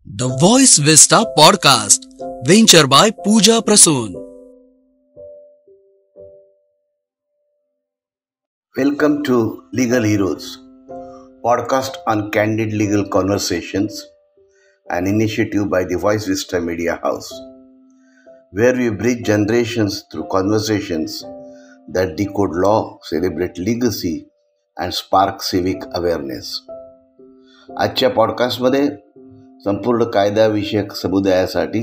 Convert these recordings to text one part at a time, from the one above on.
The Voice Vista Podcast, venture by Pooja Prasoon. Welcome to Legal Heroes, podcast on candid legal conversations, an initiative by the Voice Vista Media House, where we bridge generations through conversations that decode law, celebrate legacy, and spark civic awareness. आजच्या पॉडकास्टमध्ये संपूर्ण कायदाविषयक समुदायासाठी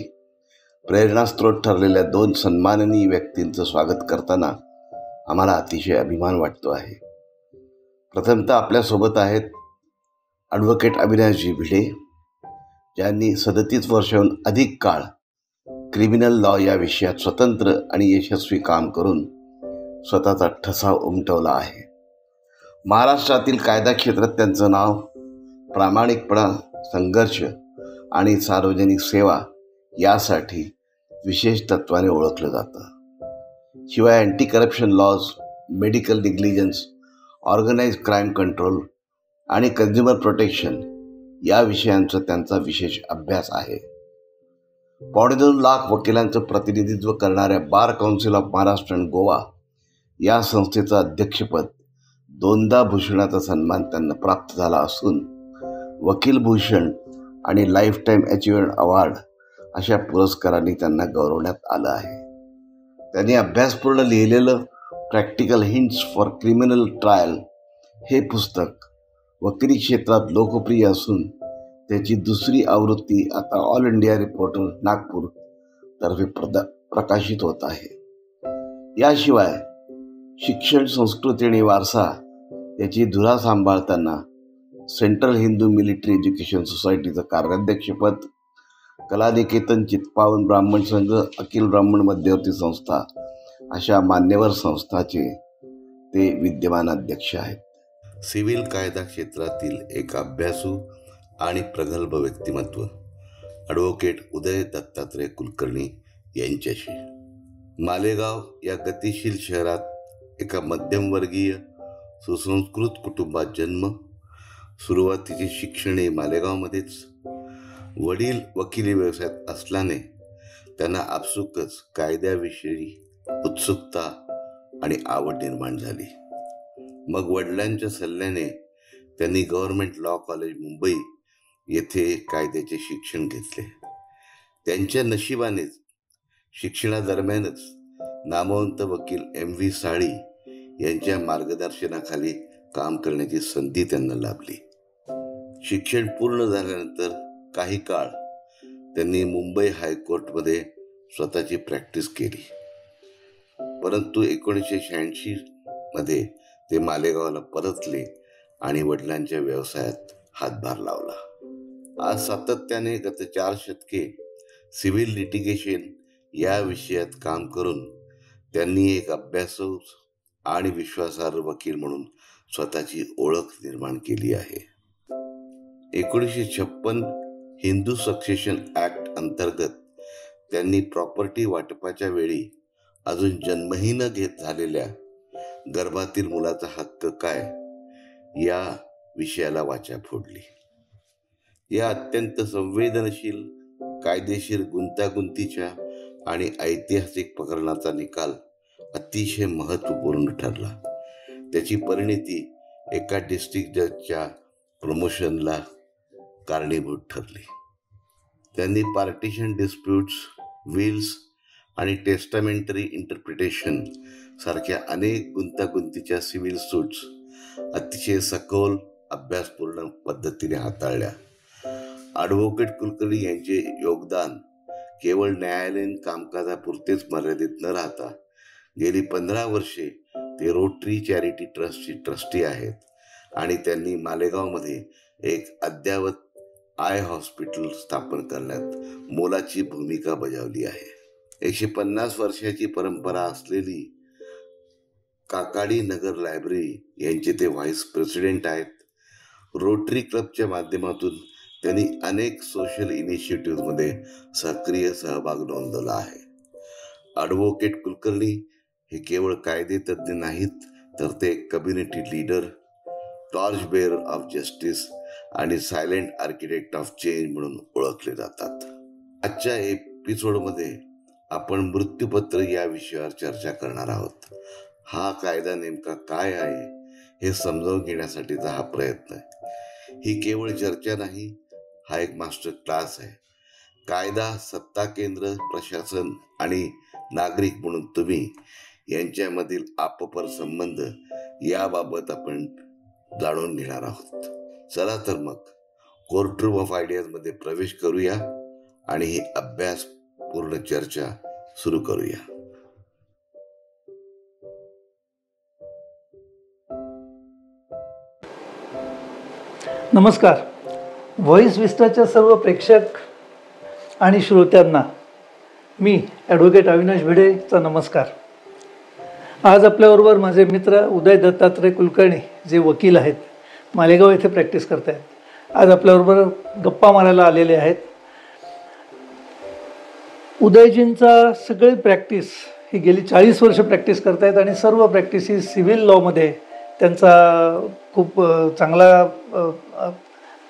प्रेरणास्त्रोत ठरलेल्या 2 सन्माननीय व्यक्तींचं स्वागत करताना आम्हाला अतिशय अभिमान वाटतो आहे. प्रथमतः आपल्यासोबत आहेत ॲडव्होकेट अविनाशजी भिडे, ज्यांनी 37 वर्षांहून अधिक काळ क्रिमिनल लॉ या विषयात स्वतंत्र आणि यशस्वी काम करून स्वतःचा ठसा उमटवला आहे. महाराष्ट्रातील कायदा क्षेत्रात त्यांचं नाव प्रामाणिकपणा, संघर्ष आणि सार्वजनिक सेवा यासाठी विशेष तत्वाने ओळखलं जातं. शिवाय anti corruption laws, medical negligence, organise crime control आणि कन्झ्युमर प्रोटेक्शन या विषयांचा त्यांचा विशेष अभ्यास आहे. 2.5 लाख वकिलांचं प्रतिनिधित्व करणाऱ्या bar council of Maharashtra and Goa या संस्थेचं अध्यक्षपद 2दा भूषणाचा सन्मान त्यांना प्राप्त झाला असून वकील भूषण आणि लाईफ टाईम अचिव्हमेंट अवॉर्ड अशा पुरस्कारांनी त्यांना गौरवण्यात आलं आहे. त्यांनी अभ्यासपूर्ण लिहिलेलं practical hints for criminal trial हे पुस्तक वकिली क्षेत्रात लोकप्रिय असून त्याची 2री आवृत्ती आता ऑल इंडिया रिपोर्टर नागपूर तर्फे प्रकाशित होत आहे. याशिवाय शिक्षण, संस्कृती आणि वारसा याची धुरा सांभाळताना सेंट्रल हिंदू मिलिटरी एज्युकेशन सोसायटीचं कार्याध्यक्षपद, कलानिकेतन, चित्पावन ब्राह्मण संघ, अखिल ब्राह्मण मध्यवर्ती संस्था अशा मान्यवर संस्थाचे ते विद्यमान अध्यक्ष आहेत. सिव्हिल कायदा क्षेत्रातील एक अभ्यासू आणि प्रगल्भ व्यक्तिमत्व ॲडव्होकेट उदय दत्तात्रय कुलकर्णी यांच्याशी. मालेगाव या गतिशील शहरात एका मध्यमवर्गीय सुसंस्कृत कुटुंबात जन्म. सुरुवातीचे शिक्षण हे मालेगावमध्येच. वडील वकिली व्यवसायात असल्याने त्यांना आपसुकच कायद्याविषयी उत्सुकता आणि आवड निर्माण झाली. मग वडिलांच्या सल्ल्याने त्यांनी गव्हर्नमेंट लॉ कॉलेज मुंबई येथे कायद्याचे शिक्षण घेतले. त्यांच्या नशिबानेच शिक्षणादरम्यानच नामवंत वकील MV साळी यांच्या मार्गदर्शनाखाली काम करण्याची संधी त्यांना लाभली. शिक्षण पूर्ण झाल्यानंतर काही काळ त्यांनी मुंबई हायकोर्टमध्ये स्वतःची प्रॅक्टिस केली. परंतु 1986 मध्ये ते मालेगावला परतले आणि वडिलांच्या व्यवसायात हातभार लावला. आज सातत्याने गत 4 शतके सिव्हिल लिटिगेशन या विषयात काम करून त्यांनी एक अभ्यासू आणि विश्वासार्ह वकील म्हणून स्वतःची ओळख निर्माण केली आहे. 1956 हिंदू सक्सेशन ॲक्ट अंतर्गत त्यांनी प्रॉपर्टी वाटपाच्या वेळी अजून जन्मही न घेत झालेल्या गर्भातील मुलाचा हक्क काय या विषयाला वाचा फोडली. या अत्यंत संवेदनशील, कायदेशीर, गुंतागुंतीच्या आणि ऐतिहासिक प्रकरणाचा निकाल अतिशय महत्त्वपूर्ण ठरला. त्याची परिणती एका डिस्ट्रिक्ट जजच्या प्रमोशनला कारणीभूत ठरली. त्यांनी पार्टिशन डिस्प्यूट्स, विल्स आणि टेस्टामेंटरी इंटरप्रिटेशन सारख्या अनेक गुंतागुंतीच्या सिव्हिल सूट्स अतिशय सखोल, अभ्यासपूर्ण पद्धतीने हाताळल्या. ॲडव्होकेट कुलकर्णी यांचे योगदान केवळ न्यायालयीन कामकाजापुरतेच मर्यादित न राहता गेली 15 वर्षे ते रोटरी चॅरिटी ट्रस्टचे ट्रस्टी आहेत आणि त्यांनी मालेगावमध्ये एक अद्ययावत आय हॉस्पिटल स्थापन करण्यात मोलाची भूमिका बजावली आहे. 150 वर्षाची परंपरा असलेली काकाडी नगर लायब्ररी यांचे ते व्हाईस प्रेसिडेंट आहेत. रोटरी क्लबच्या माध्यमातून त्यांनी अनेक सोशल इनिशिएटिव्हमध्ये सक्रिय सहभाग नोंदवला आहे. ॲडव्होकेट कुलकर्णी हे केवळ कायदेतज्ञ नाहीत, तर ते community leader, torch बेअरर of justice आणि सायलेंट आर्किटेक्ट ऑफ चेंज म्हणून ओळखले जातात. आजच्या एपिसोडमध्ये आपण मृत्यूपत्र या विषयावर चर्चा करणार आहोत. हा कायदा नेमका काय आहे हे समजावून घेण्यासाठीचा हा प्रयत्न आहे. ही केवळ चर्चा नाही, हा एक मास्टर क्लास आहे. कायदा, सत्ता केंद्र, प्रशासन आणि नागरिक म्हणून तुम्ही यांच्यामधील आपपर संबंध याबाबत आपण जाणून घेणार आहोत. चला तर मग कोर्टरूम ऑफ आयडियाज मध्ये प्रवेश करूया आणि ही अभ्यास पूर्ण चर्चा सुरू करूया. नमस्कार. व्हॉइस विस्टाच्या सर्व प्रेक्षक आणि श्रोत्यांना मी ॲडव्होकेट अविनाश भिडेचा नमस्कार. आज आपल्याबरोबर माझे मित्र उदय दत्तात्रय कुलकर्णी, जे वकील आहेत, मालेगाव येथे प्रॅक्टिस करत आहेत, आज आपल्याबरोबर गप्पा मारायला आलेले आहेत. उदयजींचा सगळी प्रॅक्टिस ही गेली 40 वर्ष प्रॅक्टिस करत आहेत आणि सर्व प्रॅक्टिसेस सिव्हिल लॉमध्ये त्यांचा खूप चांगला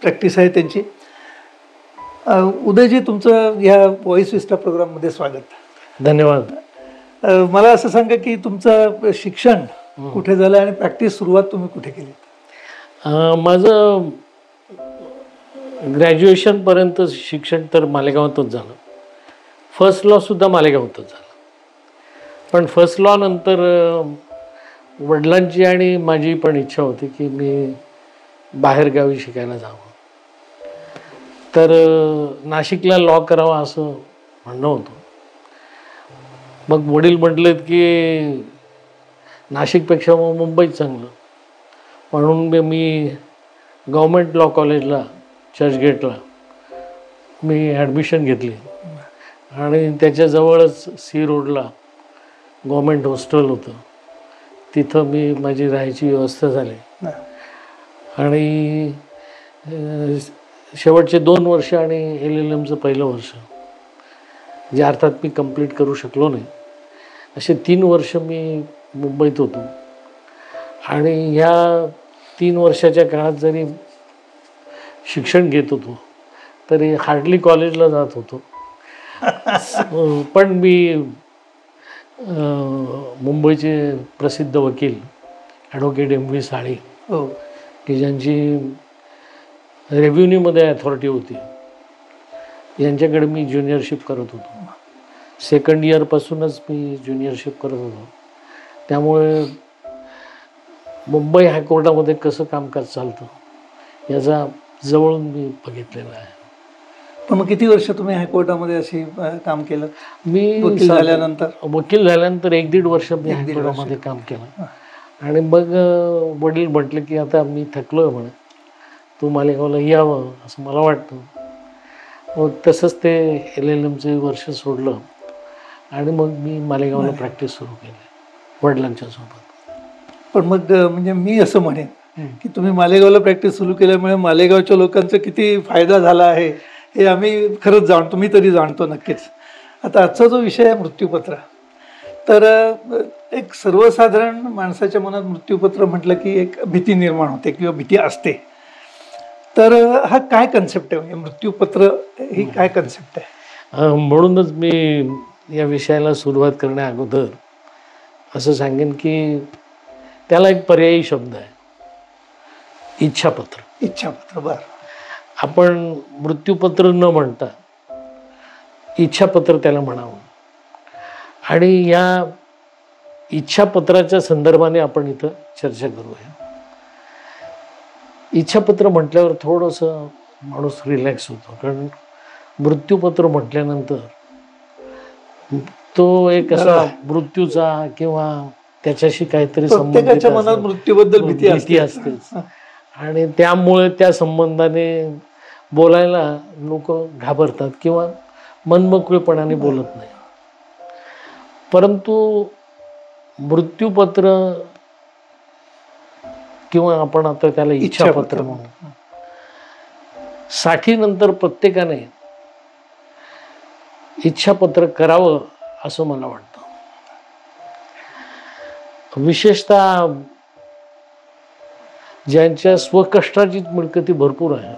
प्रॅक्टिस आहे त्यांची. उदयजी, तुमचं ह्या व्हॉइस विस्टा प्रोग्राममध्ये स्वागत. धन्यवाद. मला असं सांगा की तुमचं शिक्षण कुठे झालं आणि प्रॅक्टिस सुरुवात तुम्ही कुठे केली? माझं ग्रॅज्युएशनपर्यंत शिक्षण तर मालेगावातच झालं. फर्स्ट लॉसुद्धा मालेगावातच झालं. पण फर्स्ट लॉ नंतर वडिलांची आणि माझी पण इच्छा होती की मी बाहेरगावी शिकायला जावं. तर नाशिकला लॉ करावा असं म्हणणं होतं. मग वडील म्हटलेत की नाशिकपेक्षा मग मुंबईत चांगलं, म्हणून मी गव्हर्मेंट लॉ कॉलेजला चर्चगेटला मी ॲडमिशन घेतली आणि त्याच्याजवळच सी रोडला गव्हर्मेंट हॉस्टेल होतं, तिथं मी माझी राहायची व्यवस्था झाली. आणि शेवटचे 2 वर्ष आणि LLMचं पहिलं वर्ष, जे अर्थात मी कंप्लीट करू शकलो नाही, असे 3 वर्ष मी मुंबईत होतो. आणि ह्या 3 वर्षाच्या काळात जरी शिक्षण घेत होतो तरी हार्डली कॉलेजला जात होतो. पण मी मुंबईचे प्रसिद्ध वकील ॲडव्होकेट MV साळी, की ज्यांची रेव्हेन्यूमध्ये अथॉरिटी होती, यांच्याकडे मी ज्युनियरशिप करत होतो. सेकंड इयरपासूनच मी ज्युनियरशिप करत होतो. त्यामुळे मुंबई हायकोर्टामध्ये कसं कामकाज चालतं याचा जवळून मी बघितलेलं आहे. पण मग किती वर्ष तुम्ही हायकोर्टामध्ये अशी काम केलं? मी वकील झाल्यानंतर 1-1.5 वर्ष मी हायकोर्टामध्ये काम केलं. आणि मग वडील म्हटले की आता मी थकलो आहे म्हणे, तू मालेगावला यावं असं मला वाटतं. मग तसंच ते LLMचे वर्ष सोडलं आणि मग मी मालेगावला प्रॅक्टिस सुरू केली वडिलांच्या सोबत. पण मग म्हणजे मी असं म्हणेन की तुम्ही मालेगावला प्रॅक्टिस सुरू केल्यामुळे मालेगावच्या लोकांचा किती फायदा झाला आहे हे आम्ही खरंच जाणतो, मी तरी जाणतो नक्कीच. आता आजचा जो विषय आहे मृत्यूपत्र, तर एक सर्वसाधारण माणसाच्या मनात मृत्यूपत्र म्हटलं की एक भीती निर्माण होते किंवा भीती असते. तर हा काय कन्सेप्ट आहे, म्हणजे मृत्यूपत्र ही काय कन्सेप्ट आहे? म्हणूनच मी या विषयाला सुरुवात करण्या अगोदर असं सांगेन की त्याला एक पर्यायी शब्द आहे, इच्छापत्र. इच्छापत्र. बरं. आपण मृत्यूपत्र न म्हणता इच्छापत्र त्याला म्हणावं. आणि या इच्छापत्राच्या संदर्भाने आपण इथं चर्चा करूया. इच्छापत्र म्हटल्यावर थोडंसं माणूस रिलॅक्स होतो, कारण मृत्यूपत्र म्हटल्यानंतर तो एक असा मृत्यूचा किंवा त्याच्याशी काहीतरी संबंधित मनात मृत्यूबद्दल भीती असतेच. आणि त्यामुळे त्या संबंधाने बोलायला लोक घाबरतात किंवा मनमोकळेपणाने बोलत नाही. परंतु मृत्यूपत्र किंवा आपण आता त्याला इच्छापत्र म्हणू, 60 नंतर प्रत्येकाने इच्छापत्र करावं असं मला वाटतं. विशेषतः ज्यांच्या स्वकष्टाची मिळकती भरपूर आहेत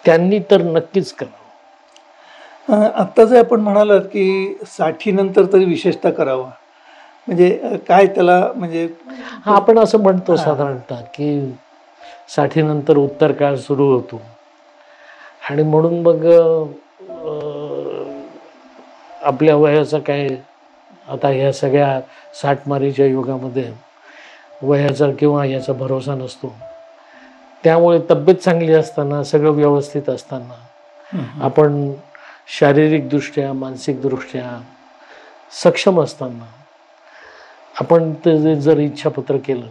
त्यांनी तर नक्कीच करावं. आत्ता जे आपण म्हणालात की 60 नंतर तरी विशेषतः करावा, म्हणजे काय त्याला म्हणजे आपण असं म्हणतो साधारणतः की 60 नंतर उत्तर काळ सुरू होतो आणि म्हणून मग आपल्या वयाचा काय, आता ह्या सगळ्या 60 मारीच्या युगामध्ये वयाचा किंवा याचा भरोसा नसतो. त्यामुळे तब्येत चांगली असताना, सगळं व्यवस्थित असताना, आपण शारीरिकदृष्ट्या मानसिकदृष्ट्या सक्षम असताना आपण ते जर इच्छापत्र केलं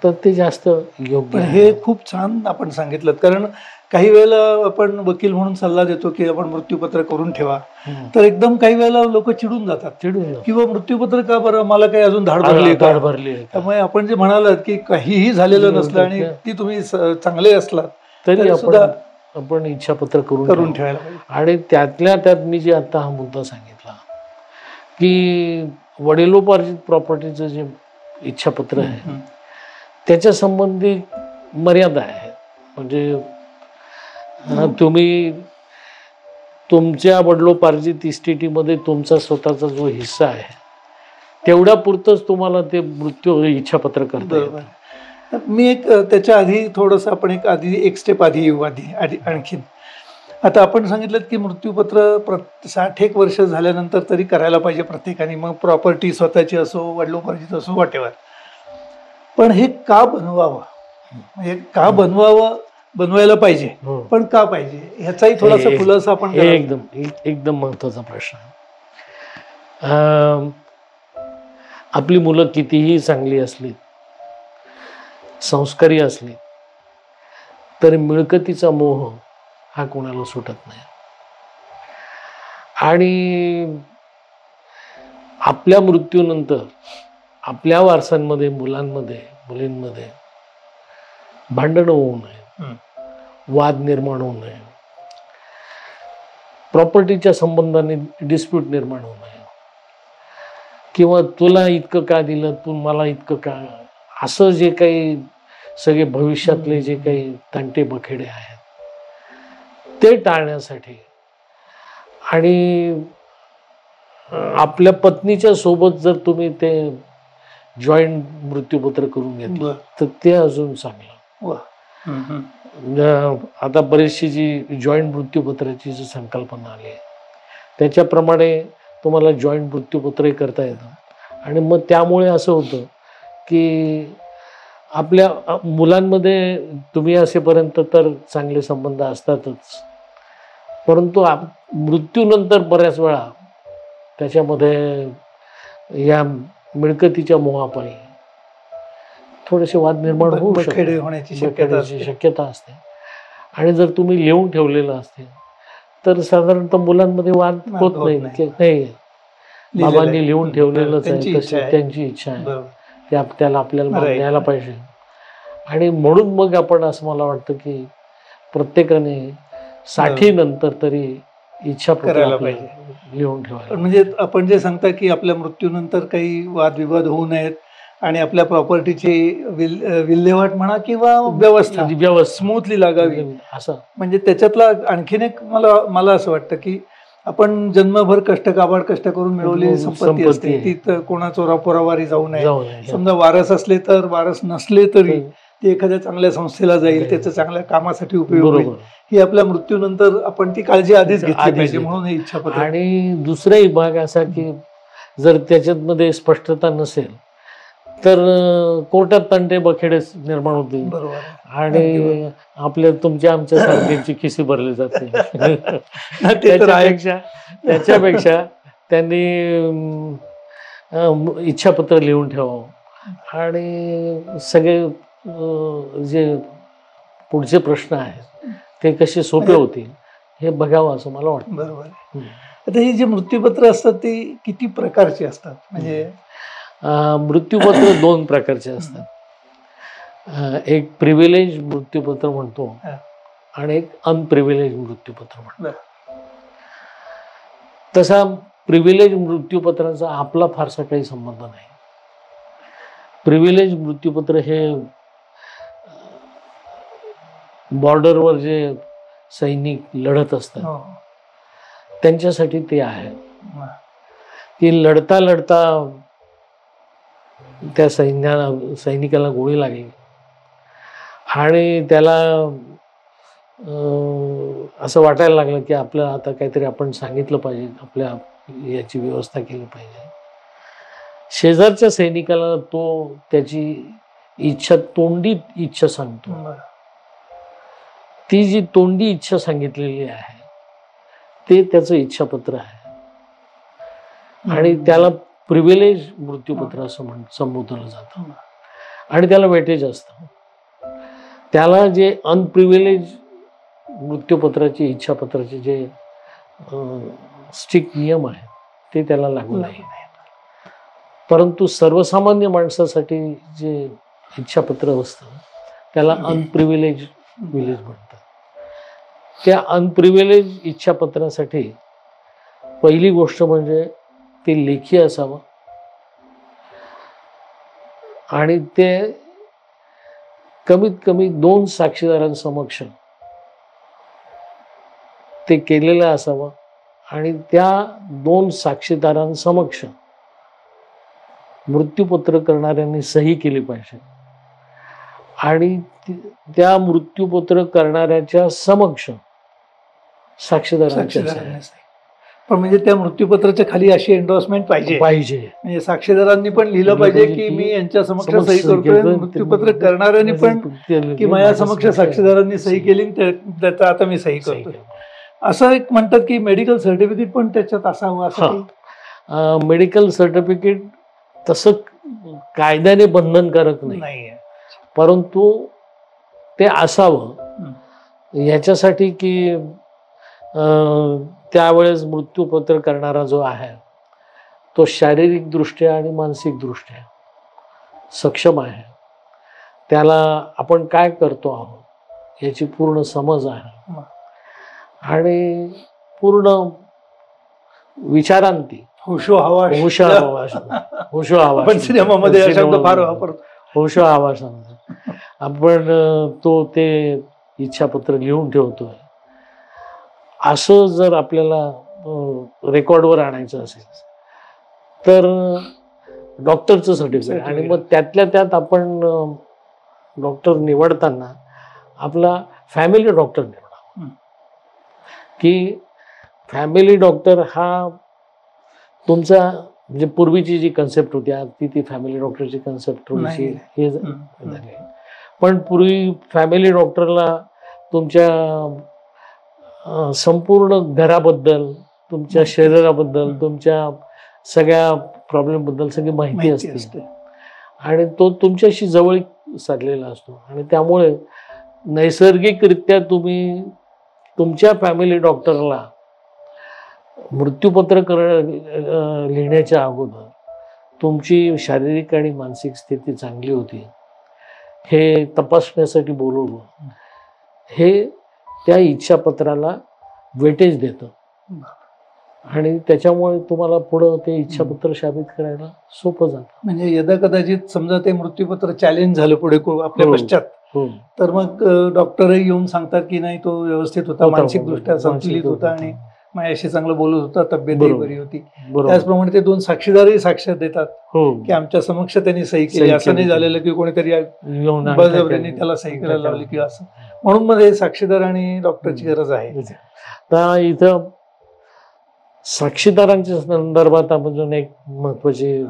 तर ते जास्त योग्य आहे. हे खूप छान आपण सांगितलं. कारण काही वेळेला आपण वकील म्हणून सल्ला देतो की आपण मृत्यूपत्र करून ठेवा, तर एकदम काही वेळेला लोक चिडून जातात किंवा मृत्यूपत्र का बरं, मला काही अजून धाड भरली. त्यामुळे आपण जे म्हणालात की काहीही झालेलं नसलं आणि ती तुम्ही चांगले असलात तरी आपण इच्छापत्र करून ठेवायला. आणि त्यातल्या त्यात मी जे आता हा मुद्दा सांगितला की वडिलोपार्जित प्रॉपर्टीचं जे इच्छापत्र आहे त्याच्या संबंधी मर्यादा आहे. म्हणजे तुम्ही तुमच्या वडिलोपार्जित इस्टेटीमध्ये तुमचा स्वतःचा जो हिस्सा आहे तेवढ्या पुरतच तुम्हाला ते मृत्यू इच्छापत्र करता येतं. मी एक त्याच्या आधी थोडंसं आपण एक स्टेप आधी येऊ आणखीन. आता आपण सांगितलं की मृत्यूपत्र 61 वर्ष झाल्यानंतर तरी करायला पाहिजे प्रत्येकाने, मग प्रॉपर्टी स्वतःची असो वडिलोपार्जित असो वॉटेवर. पण हे का बनवावं, म्हणजे का बनवायला पाहिजे, पण का पाहिजे ह्याचाही थोडासा खुलासा आपण. एकदम महत्वाचा प्रश्न. आपली मुलं कितीही चांगली असली, संस्कारी असली, तरी मिळकतीचा मोह हा कोणाला सुटत नाही. आणि आपल्या मृत्यूनंतर आपल्या वारसांमध्ये, मुलांमध्ये, मुलींमध्ये भांडणं होऊ नये, वाद निर्माण होऊ नये, प्रॉपर्टीच्या संबंधाने डिस्प्यूट निर्माण होऊ नये, किंवा तुला इतकं का दिलं, तू मला इतकं का, असं जे काही सगळे भविष्यातले जे काही तंटे बखेडे आहेत ते टाळण्यासाठी आणि आपल्या पत्नीच्या सोबत जर तुम्ही ते जॉईंट मृत्यूपत्र करून घेतलं तर ते अजून चांगलं. आता बरीचशी जी जॉईंट मृत्यूपत्राची जी संकल्पना आली आहे त्याच्याप्रमाणे तुम्हाला जॉईंट मृत्यूपत्रही करता येतं. आणि मग त्यामुळे असं होतं की आपल्या मुलांमध्ये तुम्ही असेपर्यंत तर चांगले संबंध असतातच, परंतु मृत्यूनंतर बऱ्याच वेळा त्याच्यामध्ये या मिळकतीच्या मोहापायी थोडेसे वाद निर्माण होऊ शकते, होण्याची शक्यता असते. आणि जर तुम्ही लिहून ठेवलेलं असते तर साधारणतः मुलांमध्ये वाद होत नाही. नाही, बाबांनी लिहून ठेवलेलंच आहे, तशी त्यांची इच्छा आहे, त्याला आपल्याला द्यायला पाहिजे. आणि म्हणून मग आपण असं मला वाटतं की प्रत्येकाने 60 नंतर तरी इच्छा करायला पाहिजे, लिहून ठेवायला. म्हणजे आपण जे सांगता की आपल्या मृत्यूनंतर काही वादविवाद होऊ नयेत आणि आपल्या प्रॉपर्टीची विल्हेवाट म्हणा किंवा व्यवस्था स्मूथली लागावी, असं. म्हणजे त्याच्यातला आणखीन एक मला असं वाटतं की आपण जन्मभर काबाड कष्ट करून मिळवलेली संपत्ती असते, ती कोणा चोरापोरावारी जाऊ नये. समजा वारस असले तर, वारस नसले तरी ते एखाद्या चांगल्या संस्थेला जाईल, त्याचं चांगल्या कामासाठी उपयोग होईल. ही आपल्या मृत्यूनंतर आपण ती काळजी आधीच घेतली पाहिजे, म्हणून हे इच्छापत्र. आणि दुसराही भाग असा की जर त्याच्यामध्ये स्पष्टता नसेल तर कोर्टात तंटे बखेडे निर्माण होतील आणि तुमच्या आमच्या सारख्यांची खिसी भरली जाते. त्याच्यापेक्षा त्यांनी इच्छापत्र लिहून ठेवावं आणि सगळे जे पुढचे प्रश्न आहेत ते कसे सोपे होतील हे बघावं असं मला वाटतं. बरोबर. आता ही जी मृत्यूपत्र असतात ती किती प्रकारची असतात? म्हणजे मृत्यूपत्र 2 प्रकारचे असतात. एक प्रिव्हिलेज मृत्यूपत्र म्हणतो आणि एक अनप्रिव्हिलेज मृत्यूपत्र म्हणतो. तसा प्रिव्हिलेज मृत्यूपत्राचा आपला फारसा काही संबंध नाही. प्रिव्हिलेज मृत्यूपत्र हे बॉर्डरवर जे सैनिक लढत असतात हो. त्यांच्यासाठी ते आहे की लढता लढता त्या सैनिकाला गोळी लागली आणि त्याला असं वाटायला लागलं की आपलं आता काहीतरी आपण सांगितलं पाहिजे, आपल्या याची व्यवस्था केली पाहिजे. शेजारच्या सैनिकाला तो त्याची इच्छा, तोंडी इच्छा सांगतो. ती जी तोंडी इच्छा सांगितलेली आहे ते त्याचं इच्छापत्र आहे आणि त्याला प्रिव्हिलेज मृत्यूपत्र असं संबोधलं जातं आणि त्याला वेटेज असतं. त्याला जे अनप्रिव्हिलेज मृत्यूपत्राची, इच्छापत्राचे जे स्ट्रिक्ट नियम आहेत ते त्याला लागू नाही. परंतु सर्वसामान्य माणसासाठी जे इच्छापत्र असतं त्याला अनप्रिव्हिलेज विलेज म्हणतात. त्या अनप्रिव्हिलेज इच्छापत्रासाठी पहिली गोष्ट म्हणजे ते लेखी असावं आणि ते कमीत कमी 2 साक्षीदारांसमक्ष ते केलेलं असावं आणि त्या 2 साक्षीदारांसमक्ष मृत्यूपत्र करणाऱ्यांनी सही केली पाहिजे आणि त्या मृत्यूपत्र करणाऱ्याच्या समक्ष साक्षीदारांची. पण म्हणजे त्या मृत्यूपत्राच्या खाली अशी एंडोर्समेंट पाहिजे म्हणजे साक्षीदारांनी पण लिहिलं पाहिजे की मी यांच्या समक्ष सही करतोय, मृत्यूपत्र करणाऱ्यांनी पण की माझ्या समक्ष साक्षीदारांनी सही केली, त्याचा आता मी सही करतोय. असं एक म्हणतात की मेडिकल सर्टिफिकेट पण त्याच्यात असावं. असं मेडिकल सर्टिफिकेट तसं कायद्याने बंधनकारक नाही, परंतु ते असावं याच्यासाठी की त्यावेळेस मृत्यूपत्र करणारा जो आहे तो शारीरिक दृष्ट्या आणि मानसिक दृष्ट्या सक्षम आहे, त्याला आपण काय करतो आहोत याची पूर्ण समज आहे आणि पूर्ण विचारांती होशो हवा आपण तो ते इच्छापत्र लिहून ठेवतोय. असं जर आपल्याला रेकॉर्डवर आणायचं असेल तर डॉक्टरचं सर्टिफिकेट आणि मग त्यातल्या त्यात आपण डॉक्टर निवडताना आपला फॅमिली डॉक्टर निवडावा की फॅमिली डॉक्टर हा तुमचा म्हणजे पूर्वीची जी कन्सेप्ट होती ती फॅमिली डॉक्टरची कन्सेप्ट थोडीशी हे झाली. पण पूर्वी फॅमिली डॉक्टरला तुमच्या संपूर्ण घराबद्दल, तुमच्या शरीराबद्दल, तुमच्या सगळ्या प्रॉब्लेम बद्दल सगळी माहिती असते आणि तो तुमच्याशी जवळ साधलेला असतो आणि त्यामुळे नैसर्गिकरित्या तुम्ही तुमच्या फॅमिली डॉक्टरला मृत्यूपत्र लिहिण्याच्या अगोदर तुमची शारीरिक आणि मानसिक स्थिती चांगली होती हे तपासण्यासाठी बोलवलं. हे त्या इच्छापत्राला वेटेज देतं आणि त्याच्यामुळे तुम्हाला पुढं ते इच्छापत्र साबित करायला सोपं जातं. म्हणजे यदा कदाचित समजा ते मृत्यूपत्र चॅलेंज झालं पुढे आपल्या पश्चात तर मग डॉक्टरही येऊन सांगतात की नाही तो व्यवस्थित होता, मानसिक दृष्ट्या संतुलित होता आणि माझ्याशी चांगलं बोलत होता, तब्येतही बरी होती. त्याचप्रमाणे ते 2 साक्षीदारही साक्ष देतात की आमच्या समक्ष त्यांनी सही केली. असं नाही झालेलं की कोणीतरी बळजबरीने त्याला सही करायला लावली किंवा असं. म्हणून मध्ये साक्षीदार आणि डॉक्टरची गरज आहे. तर इथं साक्षीदारांच्या संदर्भात अजून एक महत्वाची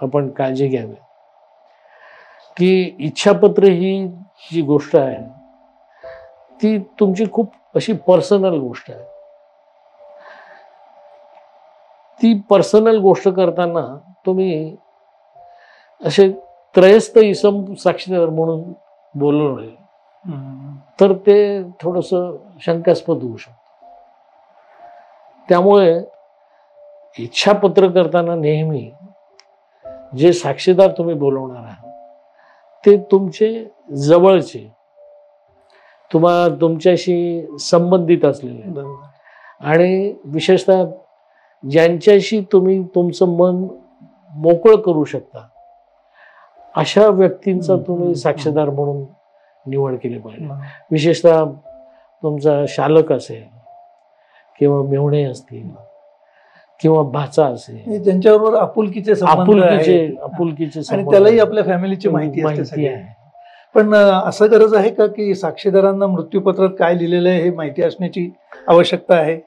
आपण काळजी घ्यावी की इच्छापत्र ही जी गोष्ट आहे ती तुमची खूप अशी पर्सनल गोष्ट आहे. ती पर्सनल गोष्ट करताना तुम्ही असे त्रयस्थ इसम साक्षीदार म्हणून बोलवले तर ते थोडंसं शंकास्पद होऊ शकतं. त्यामुळे इच्छापत्र करताना नेहमी जे साक्षीदार तुम्ही बोलवणार आहात ते तुमचे जवळचे, तुमच्याशी संबंधित असलेले आणि विशेषतः ज्यांच्याशी तुम्ही तुमचं मन मोकळं करू शकता अशा व्यक्तींचा तुम्ही साक्षीदार म्हणून निवड केली पाहिजे. विशेषतः तुमचा शालक असेल किंवा मेहुणे असतील किंवा भाचा असेल, ज्यांच्याबरोबर आपुलकीचे संबंध आपुलकीचे आणि त्यालाही आपल्या फॅमिलीची माहिती आहे. पण असं गरज आहे का की साक्षीदारांना मृत्यूपत्रात काय लिहिलेलं आहे हे माहिती असण्याची आवश्यकता आहे?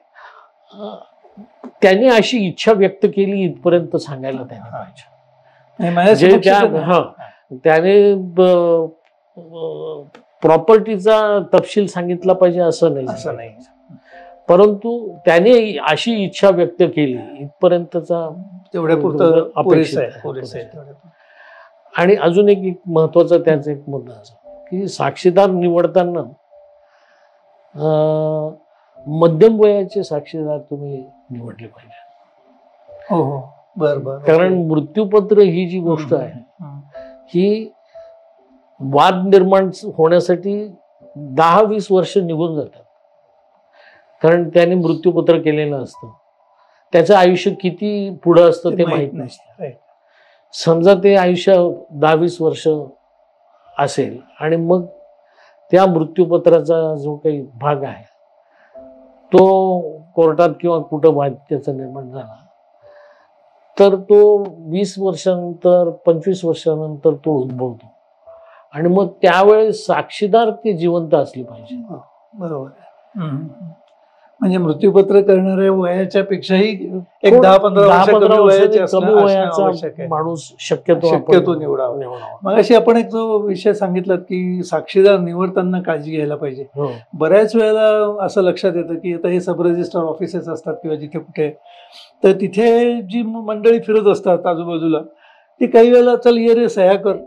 त्यांनी अशी इच्छा व्यक्त केली इथपर्यंत सांगायला त्यांनी पाहिजे. त्याने प्रॉपर्टीचा तपशील सांगितला पाहिजे असं नाही, परंतु त्याने अशी इच्छा व्यक्त केली इथपर्यंतचा तेवढ्यापुरतं पुरेसं आहे. आणि अजून एक महत्वाचा त्याचा एक मुद्दा असा की साक्षीदार निवडताना मध्यम वयाचे साक्षीदार तुम्ही निवडले पाहिजे. हो, बरोबर. कारण मृत्यूपत्र ही जी गोष्ट आहे ही वाद निर्माण होण्यासाठी 10-20 वर्ष निघून जातात. कारण त्याने मृत्यूपत्र केलेलं असतं, त्याचं आयुष्य किती पुढं असतं ते माहीत नसतं. समजा ते आयुष्य 10-20 वर्ष असेल आणि मग त्या मृत्यूपत्राचा जो काही भाग आहे तो कोर्टात किंवा कुठं वाद त्याचा निर्माण झाला तर तो 20 वर्षानंतर 25 वर्षानंतर तो उद्भवतो आणि मग त्यावेळेस साक्षीदार ते जिवंत असले पाहिजे. बरोबर. म्हणजे मृत्यूपत्र करणाऱ्या वयाच्या पेक्षाही एक 10-15 वयाचा माणूस शक्यतो निवडावा. मग अशी आपण एक जो विषय सांगितला की साक्षीदार निवडताना काळजी घ्यायला पाहिजे. बऱ्याच वेळेला असं लक्षात येतं की आता हे सब रजिस्टर ऑफिसेस असतात किंवा जिथे कुठे तर तिथे जी मंडळी फिरत असतात आजूबाजूला ती काही वेळेला चल ये रे सह्या कर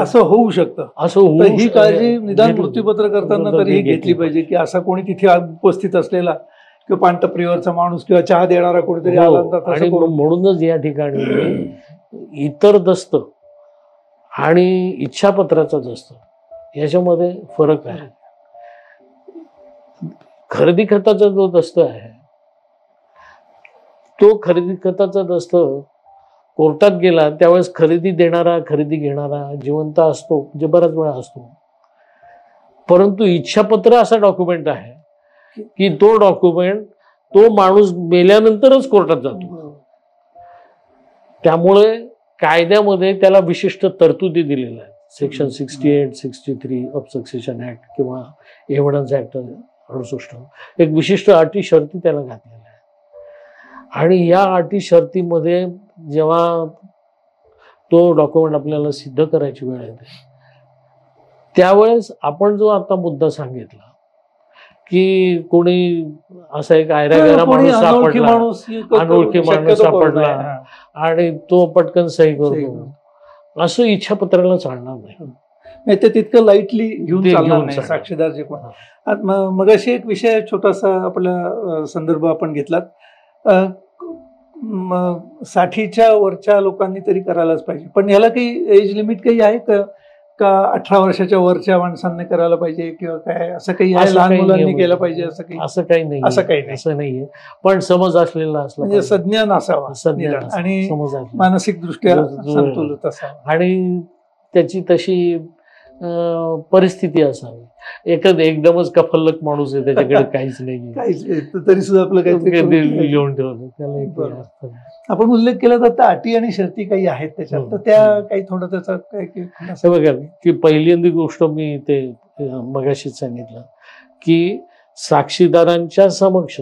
असं होऊ शकतं. तर ही काळजी निदान मृत्यूपत्र करताना तरी ही घेतली पाहिजे की असा कोणी तिथे उपस्थित असलेला किंवा पानटपरीवरचा माणूस किंवा चहा देणारा कोणीतरी आला. म्हणूनच या ठिकाणी इतर दस्त आणि इच्छापत्राचा दस्त याच्यामध्ये फरक आहे. खरेदी खताचा जो दस्त आहे तो खरेदी खताचा दस्त कोर्टात गेला त्यावेळेस खरेदी देणारा खरेदी घेणारा जिवंत असतो, जे बराच वेळा असतो. परंतु इच्छापत्र असा डॉक्युमेंट आहे की तो डॉक्युमेंट तो माणूस मेल्यानंतरच कोर्टात जातो. त्यामुळे कायद्यामध्ये त्याला विशिष्ट तरतुदी दिलेल्या आहेत. सेक्शन 68, 63 ऑफ सक्सेशन ऍक्ट किंवा एव्हिडन्स ऍक्ट 68 एक विशिष्ट अटी शर्ती त्याला घातलेल्या आहेत. आणि या अटी शर्तीमध्ये जेव्हा तो डॉक्युमेंट आपल्याला सिद्ध करायची वेळ येते त्यावेळेस आपण जो आता मुद्दा सांगितला की कोणी असा एक आयरागरा माणूस सापडला, अनोळखी माणूस सापडला आणि तो पटकन सही करतो, असं इच्छापत्राला चालणार नाही. ते तितकं लाईटली घेऊन चालणार नाही साक्षीदार जे कोण. मग अशी एक विषय छोटासा आपला संदर्भ आपण घेतलात 60च्या वरच्या लोकांनी तरी करायलाच पाहिजे. पण याला काही एज लिमिट काही आहे का 18 वर्षाच्या वरच्या माणसांनी करायला पाहिजे किंवा काय असं काही आहे? लहान मुलांनी केलं पाहिजे असं काही नाहीये. पण समज असलेला असला म्हणजे संज्ञान असावा आणि मानसिक दृष्ट्या संतुलित असावा आणि त्याची तशी परिस्थिती असावी. एकदमच कफल्लक माणूस आहे त्याच्याकडे काहीच नाही तरी सुद्धा आपलं काहीतरी लिहून ठेवलं त्याला. आपण उल्लेख केला तर आता अटी आणि शर्ती काही आहेत त्याच्यात, तर त्या काही थोडं त्याचा काय बघा की पहिल्यांदी गोष्ट मी ते मगाशीच सांगितलं की साक्षीदारांच्या समक्ष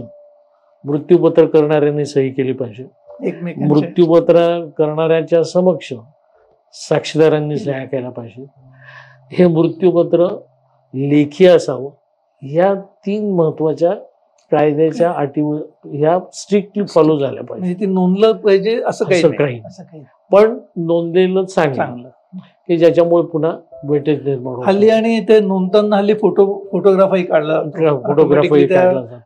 मृत्यूपत्र करणाऱ्यांनी सही केली पाहिजे. मृत्यूपत्र करणाऱ्याच्या समक्ष साक्षीदारांनी सह्या केल्या पाहिजे. हे मृत्यूपत्र लेखी असावं. ह्या 3 महत्वाच्या कायद्याच्या अटी ह्या स्ट्रिक्टली फॉलो झाल्या पाहिजे. ती नोंदलं पाहिजे असं काही पण नोंदलेलं चांगलं की ज्याच्यामुळे पुन्हा वेटेज निर्माण. हल्ली आणि ते नोंदताना हल्ली फोटोग्राफही काढला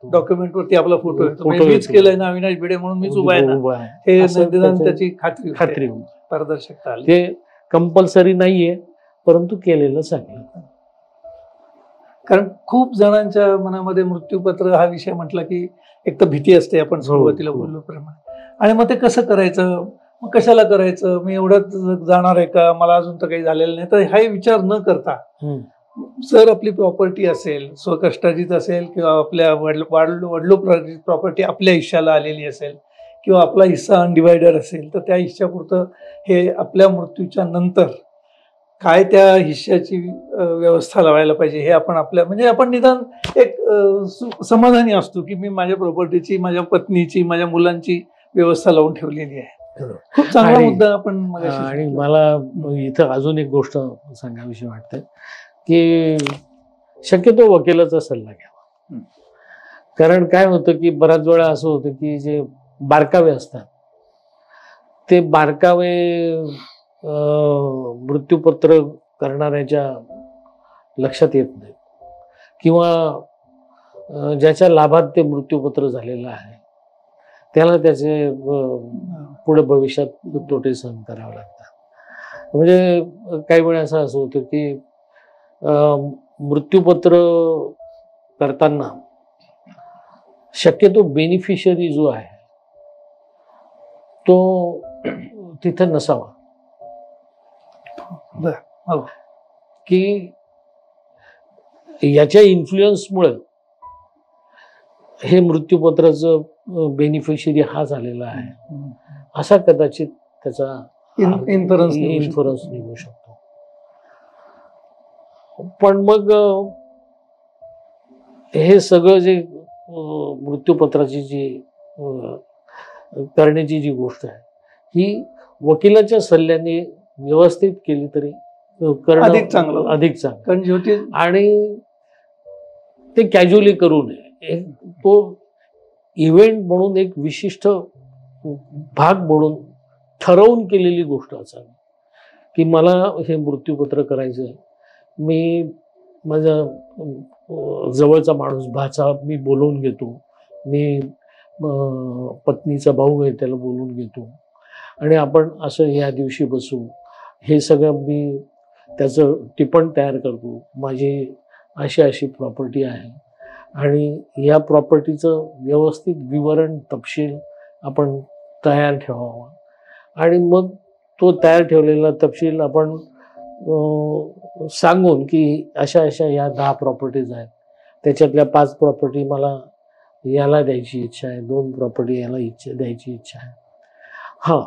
डॉक्युमेंट वरती आपला फोटो मीच केलाय ना अविनाश भिडे म्हणून मीच उभा आहे हे त्याची खात्री पारदर्शकता आली. ते कंपल्सरी नाहीये परंतु केलेलं चांगलं. कारण खूप जणांच्या मनामध्ये मृत्यूपत्र हा विषय म्हटला की एक तर भीती असते, आपण सुरुवातीला बोललो प्रमाणे, आणि मग ते कसं करायचं मग कशाला करायचं, मी एवढंच जाणार आहे का, मला अजून तर काही झालेलं नाही. तर हा विचार न करता जर आपली प्रॉपर्टी असेल, स्वकष्टाचीच असेल किंवा आपल्या वडलो प्रॉपर्टी आपल्या हिश्श्याला आलेली असेल किंवा आपला हिस्सा अनडिवायडर असेल, तर त्या हिश्श्यापुरतं हे आपल्या मृत्यूच्या नंतर काय त्या हिश्श्याची व्यवस्था लावायला पाहिजे हे आपण आपल्या म्हणजे आपण निदान एक समाधानी असतो की मी माझ्या प्रॉपर्टीची, माझ्या पत्नीची, माझ्या मुलांची व्यवस्था लावून ठेवलेली आहे. खूप चांगला मुद्दा आपण आणि मला इथं अजून एक गोष्ट सांगावीशी वाटते की शक्यतो वकिलाचा सल्ला घ्यावा. कारण काय होतं की बऱ्याच वेळा असं होतं की जे बारकावे असतात ते बारकावे मृत्यूपत्र करणाऱ्याच्या लक्षात येत नाही किंवा ज्याच्या लाभात ते मृत्यूपत्र झालेलं आहे त्याला त्याचे पुढे भविष्यात तोटे सहन करावे लागतात. म्हणजे काही वेळा असं होतं की मृत्यूपत्र करताना शक्यतो बेनिफिशियरी जो आहे तो तिथे नसावा. की याच्या इन्फ्लुएन्समुळे हे मृत्यूपत्राचं बेनिफिशियरी हा झालेला आहे असा कदाचित त्याचा इन्फरन्स निघू शकतो. पण मग हे सगळं जे मृत्यूपत्राची जी करण्याची जी गोष्ट आहे ही वकिलाच्या सल्ल्याने व्यवस्थित केली तरी करणं अधिक चांगलं. कारण शेवटी आणि ते कॅज्युअली करू नये. तो इव्हेंट म्हणून एक विशिष्ट भाग म्हणून ठरवून केलेली गोष्ट असावी की मला हे मृत्यूपत्र करायचं आहे. मी माझा जवळचा माणूस भाचा मी बोलवून घेतो, मी पत्नीचा भाऊ आहे त्याला बोलवून घेतो आणि आपण असं ह्या दिवशी बसू. हे सगळं मी त्याचं टिपण तयार करतो. माझी अशी अशी प्रॉपर्टी आहे आणि या प्रॉपर्टीचं व्यवस्थित विवरण तपशील आपण तयार ठेवावा आणि मग तो तयार ठेवलेला तपशील आपण सांगून की अशा अशा या 10 प्रॉपर्टीज आहेत, त्याच्यातल्या 5 प्रॉपर्टी मला याला द्यायची इच्छा आहे, 2 प्रॉपर्टी याला द्यायची इच्छा आहे. हां,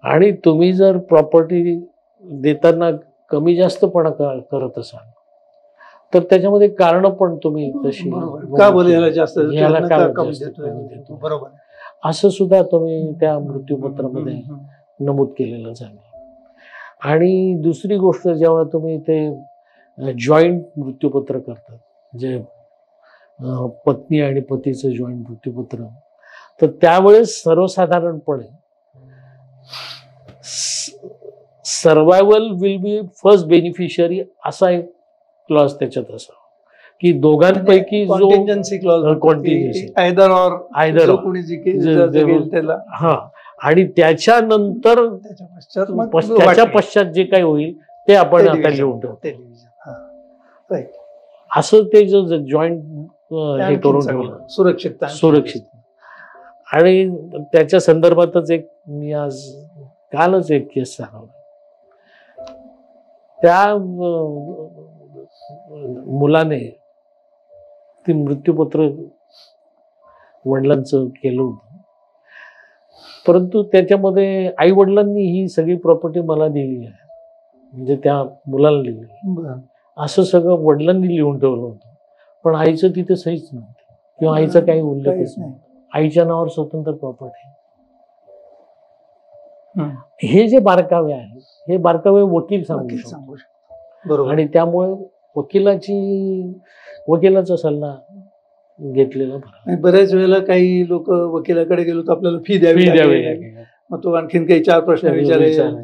आणि तुम्ही जर प्रॉपर्टी देताना कमी जास्तपणा करत असाल तर त्याच्यामध्ये कारण पण तुम्ही तशी का बोल याला जास्त बरोबर असं सुद्धा तुम्ही त्या मृत्यूपत्रामध्ये नमूद केलेलं झालं. आणि दुसरी गोष्ट जेव्हा तुम्ही ते जॉईंट मृत्यूपत्र करतात, जे पत्नी आणि पतीचं जॉईंट मृत्यूपत्र, तर त्यावेळेस सर्वसाधारणपणे survival will be first beneficiary असा एक क्लॉज त्याच्यात असावा की दोघांपैकी जो कॉन्टिंजन्सी क्लॉज आयदर कोणी जिंकेल त्याला. हा, आणि त्याच्यानंतर त्याच्या पश्चात जे काही होईल ते आपण आता लिहून ठेवतो. असं ते जो जॉईंट हे करून ठेवलं सुरक्षित. आणि त्याच्या संदर्भातच एक मी आज कालच एक केस सांगला. त्या मुलाने ते मृत्यूपत्र वडिलांचं केलं होतं, परंतु त्याच्यामध्ये आई वडिलांनी ही सगळी प्रॉपर्टी मला दिली आहे, म्हणजे त्या मुलाला दिली असं सगळं वडिलांनी लिहून ठेवलं होतं. पण आईचं तिथे सहीच नव्हती किंवा आईचा काही उल्लेखच नाही. आईच्या नावावर स्वतंत्र प्रॉपर्टी. हे जे बारकावे आहेत हे बारकावे वकील सांगू शकतो. आणि त्यामुळे वकिलाचा सल्ला घेतलेला बऱ्याच वेळेला काही लोक वकिलाकडे गेलो तर आपल्याला फी द्यावी लागेल, मग तो आणखीन काही 4 प्रश्न विचारेल,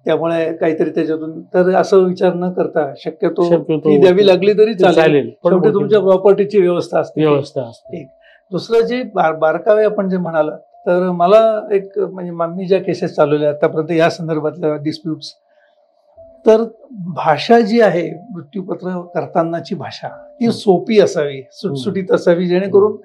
त्यामुळे काहीतरी त्याच्यातून. तर असं विचार न करता शक्यतो फी द्यावी लागली तरी चालेल, शेवटी तुमच्या प्रॉपर्टीची व्यवस्था असते. दुसरं जे बारकावे आपण जे म्हणाला, तर मला एक म्हणजे मी ज्या केसेस चालवल्या आतापर्यंत या संदर्भातल्या डिस्प्यूट्स, तर भाषा जी आहे मृत्यूपत्र करतानाची भाषा ती सोपी असावी, सुटसुटीत असावी, जेणेकरून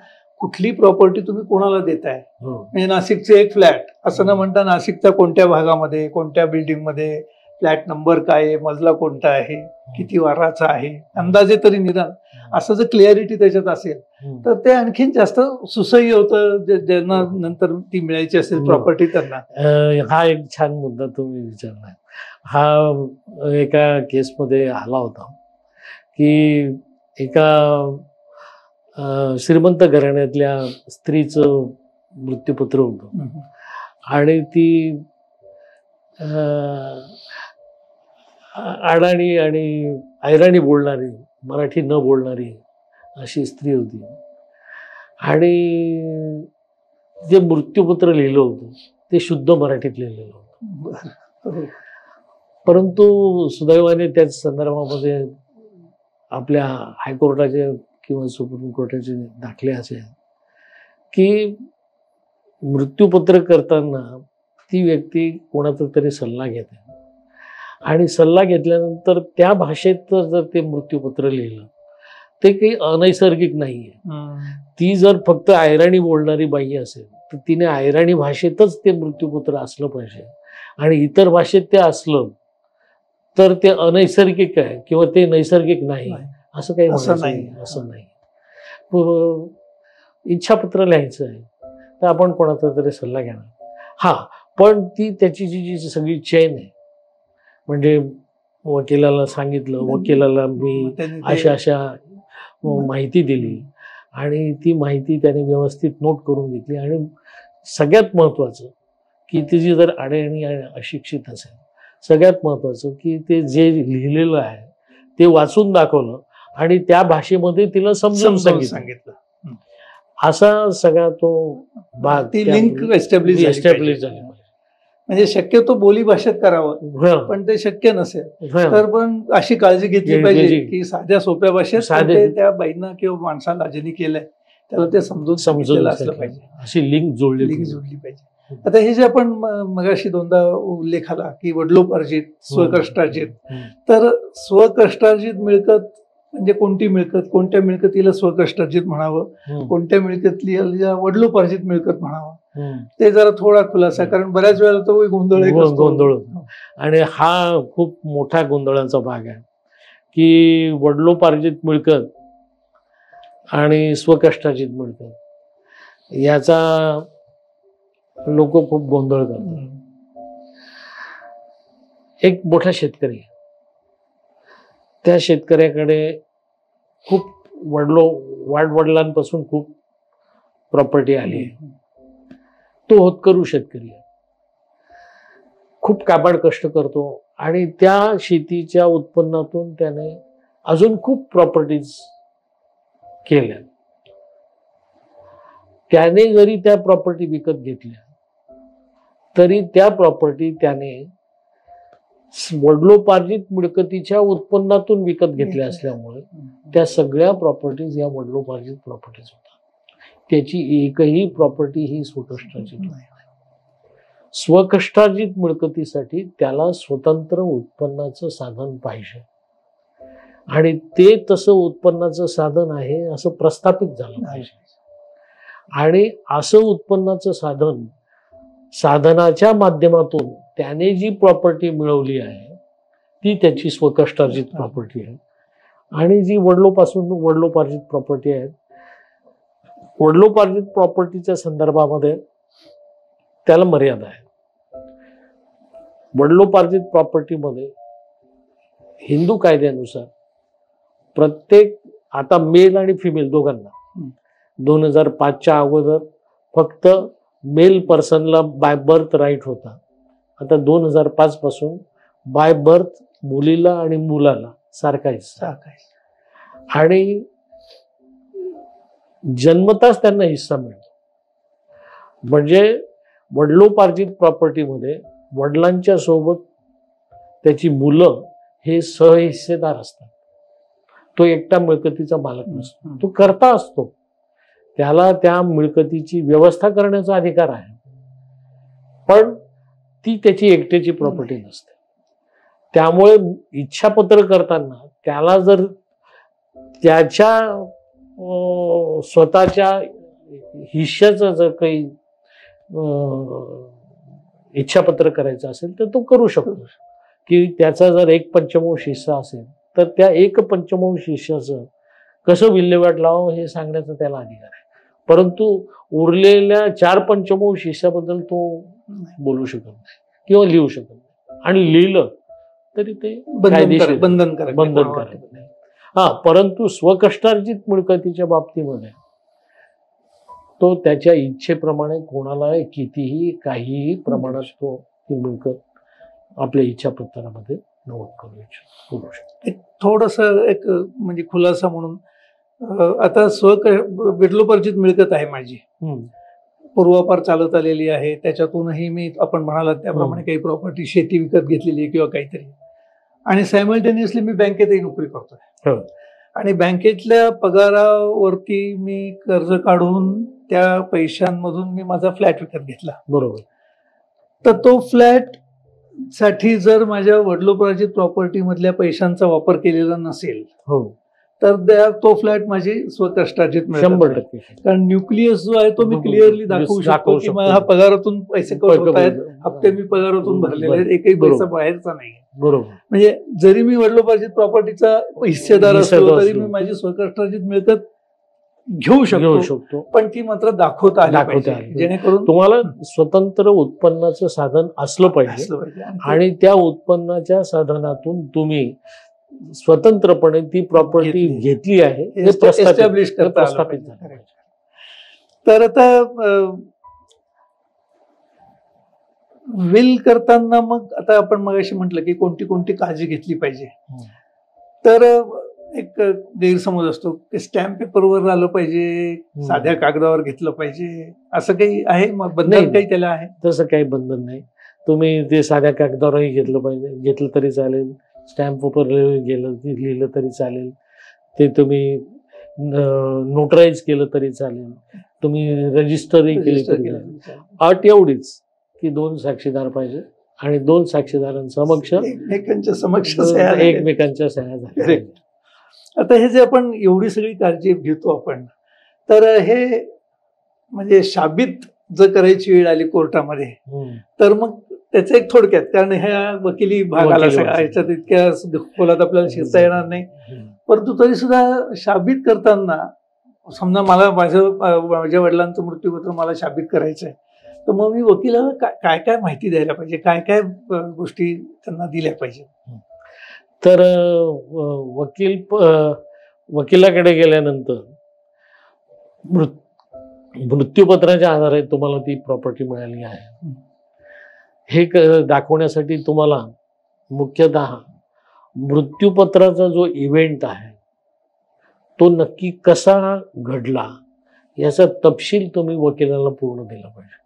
कुठली प्रॉपर्टी तुम्ही कोणाला देताय. हो. म्हणजे नाशिकचे एक फ्लॅट असं न म्हणता नाशिकच्या कोणत्या भागामध्ये, कोणत्या बिल्डिंगमध्ये, फ्लॅट नंबर काय आहे, मजला कोणता आहे, किती वाराचा आहे, अंदाजे तरी निदान असं जर क्लिअरिटी त्याच्यात असेल तर ते आणखीन जास्त सुसह्य होतं. ज्यांना नंतर ती मिळायची असेल प्रॉपर्टी त्यांना. हा एक छान मुद्दा तुम्ही विचारला. हा एका केसमध्ये आला होता की एका श्रीमंत घराण्यातल्या स्त्रीचं मृत्यूपत्र होतं आणि ती अडाणी आणि ऐराणी बोलणारी, मराठी न बोलणारी अशी स्त्री होती आणि जे मृत्यूपत्र लिहिलं होतं ते शुद्ध मराठीत लिहिलेलं होतं. परंतु सुदैवाने त्याच संदर्भामध्ये आपल्या हायकोर्टाचे किंवा सुप्रीम कोर्टाचे दाखले असे की मृत्यूपत्र करताना ती व्यक्ती कोणाचा तरी सल्ला घेते आणि सल्ला घेतल्यानंतर त्या भाषेत जर ते मृत्यूपत्र लिहिलं ते काही अनैसर्गिक नाहीये. ती जर फक्त ऐराणी बोलणारी बाई असेल तर तिने ऐराणी भाषेतच ते मृत्यूपत्र असलं पाहिजे आणि इतर भाषेत ते असलं तर ते अनैसर्गिक आहे किंवा ते नैसर्गिक नाही असं काही असं नाही. इच्छापत्र लिहायचं आहे तर आपण कोणाचा तरी सल्ला घेणार. हा, पण ती त्याची जी सगळी चेन आहे म्हणजे वकिलाला सांगितलं, वकिलाला मी अशा माहिती दिली आणि ती माहिती त्याने व्यवस्थित नोट करून घेतली आणि सगळ्यात महत्त्वाचं की तिची जर अडाणी आणि अशिक्षित असेल, सगळ्यात महत्त्वाचं की ते जे लिहिलेलं आहे ते वाचून दाखवलं आणि त्या भाषेमध्ये तिला समजून सांगितलं. असा सगळा तो भाग ती लिंक एस्टॅब्लिश झाली. म्हणजे शक्यतो बोली भाषेत करावं पण ते शक्य नसेल तर पण अशी काळजी घेतली पाहिजे की साध्या सोप्या भाषेत त्या बाईंना किंवा माणसाला ज्यांनी केलंय त्याला ते समजून असलं पाहिजे. अशी लिंक जोडली पाहिजे. आता हे जे आपण मगाशी दोनदा उल्लेख आला की वडिलोपार्जित, स्वकष्टार्जित, तर स्वकष्टार्जित मिळकत म्हणजे कोणती मिळकत, कोणत्या मिळकतीला स्वकष्टार्जित म्हणावं, कोणत्या मिळकतीला वडिलोपार्जित मिळकत म्हणावं, ते जरा थोडा खुलासा, कारण बऱ्याच वेळेला तो गोंधळ आणि हा खूप मोठा गोंधळाचा भाग आहे की वडिलोपार्जित मिळकत आणि स्वकष्टार्जित मिळकत याचा लोक खूप गोंधळ करतात. एक मोठा शेतकरी, त्या शेतकऱ्याकडे खूप वाडवडिलांपासून खूप प्रॉपर्टी आली आहे. तो होतकरू शेतकरी आहे, खूप काबाड कष्ट करतो आणि त्या शेतीच्या उत्पन्नातून त्याने अजून खूप प्रॉपर्टीज केल्या. त्याने जरी त्या प्रॉपर्टी विकत घेतल्या तरी त्या प्रॉपर्टी त्याने वडिलोपार्जित मिळकतीच्या उत्पन्नातून विकत घेतल्या असल्यामुळे त्या सगळ्या प्रॉपर्टीज या वडिलोपार्जित प्रॉपर्टीज होतात. त्याची एकही प्रॉपर्टी ही स्वकष्टार्जित नाही. स्वकष्टार्जित मिळकतीसाठी त्याला स्वतंत्र उत्पन्नाचं साधन पाहिजे आणि ते तसं उत्पन्नाचं साधन आहे असं प्रस्थापित झालं पाहिजे आणि असं उत्पन्नाचं साधनाच्या माध्यमातून त्याने जी प्रॉपर्टी मिळवली आहे ती त्याची स्वकष्टार्जित प्रॉपर्टी आहे. आणि जी वडिलोपार्जित प्रॉपर्टी आहे, वडिलोपार्जित प्रॉपर्टीच्या संदर्भामध्ये त्याला मर्यादा आहे. वडिलोपार्जित प्रॉपर्टीमध्ये हिंदू कायद्यानुसार प्रत्येक, आता मेल आणि फिमेल दोघांना 2005च्या अगोदर फक्त मेल पर्सनला बाय बर्थ राईट होता. आता 2005 पासून बाय बर्थ मुलीला आणि मुलाला सारखा आणि जन्मताच त्यांना हिस्सा मिळतो. म्हणजे वडिलोपार्जित प्रॉपर्टीमध्ये वडिलांच्या सोबत त्याची मुलं हे सहहिस्सेदार असतात. तो एकटा मिळकतीचा मालक नसतो, तो कर्ता असतो. त्याला त्या मिळकतीची व्यवस्था करण्याचा अधिकार आहे पण ती त्याची एकट्याची प्रॉपर्टी नसते. त्यामुळे इच्छापत्र करताना त्याला जर त्याच्या स्वतःच्या हिश्श्याचं जर काही इच्छापत्र करायचं असेल तर तो करू शकतो, की त्याचा जर 1/5 हिस्सा असेल तर त्या 1/5 हिस्साचं कसं विल्हेवाट लावावं हे सांगण्याचा त्याला अधिकार आहे. परंतु उरलेल्या 4/5 हिस्साबद्दल तो बोलू शकत नाही किंवा लिहू शकत नाही, आणि लिहिलं तरी ते कायदेशीर बंधनकारक नाही. हा, परंतु स्वकष्टार्जित मिळकतीच्या बाबतीमध्ये तो त्याच्या इच्छेप्रमाणे कोणाला कितीही काहीही प्रमाणात तो ती मिळकत आपल्या इच्छापत्रामध्ये नमूद करू शकतो. थोडस एक म्हणजे खुलासा म्हणून, आता वडिलोपार्जित मिळकत आहे माझी, पूर्वापार चालत आलेली आहे, त्याच्यातूनही मी आपण म्हणालात त्याप्रमाणे काही प्रॉपर्टी शेती विकत घेतलेली आहे किंवा काहीतरी, आणि सायमल्टेनियसली मी बँकेतही नोकरी करतोय, आणि बँकेतल्या पगारावरती मी कर्ज काढून त्या पैशांमधून मी माझा फ्लॅट विकत घेतला. बरोबर. तर तो फ्लॅट साठी जर माझ्या वडिलोपार्जित प्रॉपर्टी मधल्या पैशांचा वापर केलेला नसेल, तर तो फ्लॅट माझी स्वकष्टार्जित मिळकत. 100%. कारण न्यूक्लियस जो आहे तो मी क्लिअरली दाखवू शकतो की मला हा पगारातून पैसे कट होत आहेत, हप्ते मी पगारातून भरलेले आहेत, एकही पैसा बाहेरचा नाही. बरोबर. म्हणजे जरी मी वडिलोपार्जित प्रॉपर्टीचा हिस्सेदार असलो तरी मी माझी स्वकष्टार्जित मिळकत घेऊ शकतो, पण ती मात्र दाखवता आली पाहिजे, जेणेकरून तुम्हाला स्वतंत्र उत्पन्नाचं साधन असलं पाहिजे, आणि त्या उत्पन्नाच्या साधनातून तुम्ही स्वतंत्रपणे ती प्रॉपर्टी घेतली आहे हे प्रस्थापित झालं. तर आता विल करताना मग आता आपण मगाशी म्हटलं की कोणती कोणती काळजी घेतली पाहिजे. तर एक गैरसमज असतो की स्टॅम्प पेपरवर आलं पाहिजे, साध्या कागदावर घेतलं पाहिजे, असं काही आहे बंधन? काही त्याला आहे? तसं काही बंधन नाही. तुम्ही ते साध्या कागदावरही घेतलं पाहिजे, घेतलं तरी चालेल, स्टॅम्प पेपर लिहिलं तरी चालेल, ते तुम्ही नोटराईज केलं तरी चालेल, तुम्ही रजिस्टरही केली तरी चालेल. अट एवढीच की 2 साक्षीदार पाहिजे, आणि 2 साक्षीदारांसमक्ष एकमेकांच्या सह्या झाल्या. आता हे जे आपण एवढी सगळी काळजी घेतो आपण, तर हे म्हणजे साबित जर करायची वेळ आली कोर्टामध्ये, तर मग त्याचं एक थोडक्यात, कारण ह्या वकिली भाग आला सगळा, याच्यात इतक्या खोलात आपल्याला शिरता येणार नाही, परंतु तरी सुद्धा साबित करताना समजा मला माझ्या वडिलांचं मृत्यूपत्र मला साबित करायचंय, तर मग मी वकिलाला काय काय माहिती द्यायला पाहिजे, काय काय गोष्टी त्यांना दिल्या पाहिजे? तर वकिलाकडे गेल्यानंतर मृत्यूपत्राच्या आधारे तुम्हाला ती प्रॉपर्टी मिळाली आहे हे दाखवण्यासाठी तुम्हाला मुख्यतः मृत्यूपत्राचा जो इव्हेंट आहे तो नक्की कसा घडला याचा तपशील तुम्ही वकिलाला पूर्ण दिला पाहिजे.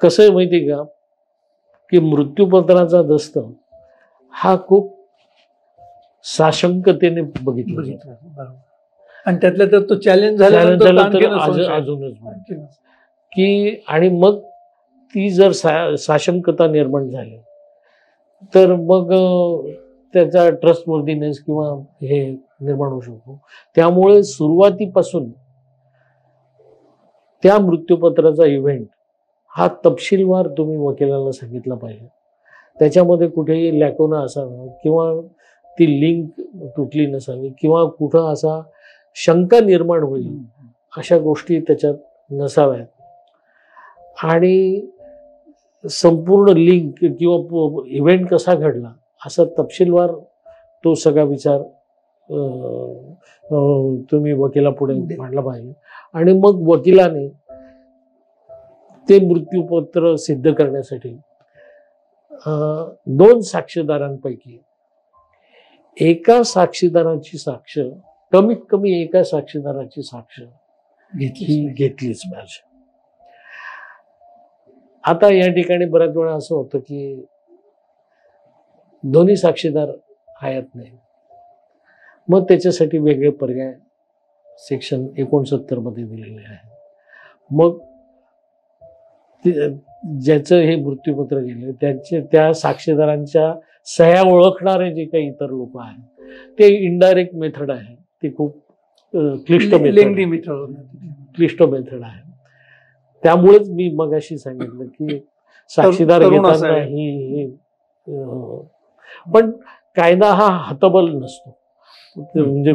कसं आहे माहिती का की मृत्यूपत्राचा दस्त हा खूप साशंकतेने बघितला, आणि त्यातल्या तर तो चॅलेंज झाला अजूनच की, आणि मग ती जर साशंकता निर्माण झाली तर मग त्याचा ट्रस्टवर्दीनेस किंवा हे निर्माण होऊ शकतो. त्यामुळे सुरुवातीपासून त्या मृत्यूपत्राचा इव्हेंट हा तपशीलवार तुम्ही वकिलाला सांगितला पाहिजे. त्याच्यामध्ये कुठेही लॅकोना असावा किंवा ती लिंक तुटली नसावी किंवा कुठं असा शंका निर्माण होईल अशा गोष्टी त्याच्यात नसाव्यात. आणि संपूर्ण लिंक किंवा इव्हेंट कसा घडला असा तपशीलवार तो सगळा विचार तुम्ही वकिलापुढे मांडला पाहिजे. आणि मग वकिलाने ते मृत्यूपत्र सिद्ध करण्यासाठी 2 साक्षीदारांपैकी एका साक्षीदाराची साक्ष, कमीत कमी एका साक्षीदाराची साक्ष घेतलीच पाहिजे. आता या ठिकाणी बऱ्याच वेळा असं होतं की दोन्ही साक्षीदार हयात नाही, मग त्याच्यासाठी वेगळे पर्याय सेक्शन 69 मध्ये दिलेले आहे. मग ज्याचं हे मृत्यूपत्र गेले त्या साक्षीदारांच्या सह्या ओळखणारे जे काही इतर लोक आहेत ते इनडायरेक्ट मेथड आहे, ती खूप क्लिष्ट मेथड. क्लिष्ट मेथड आहे. त्यामुळेच मी मगाशी सांगितलं की साक्षीदार तरुण घेताना असावे. ही पण कायदा हा हतबल नसतो. म्हणजे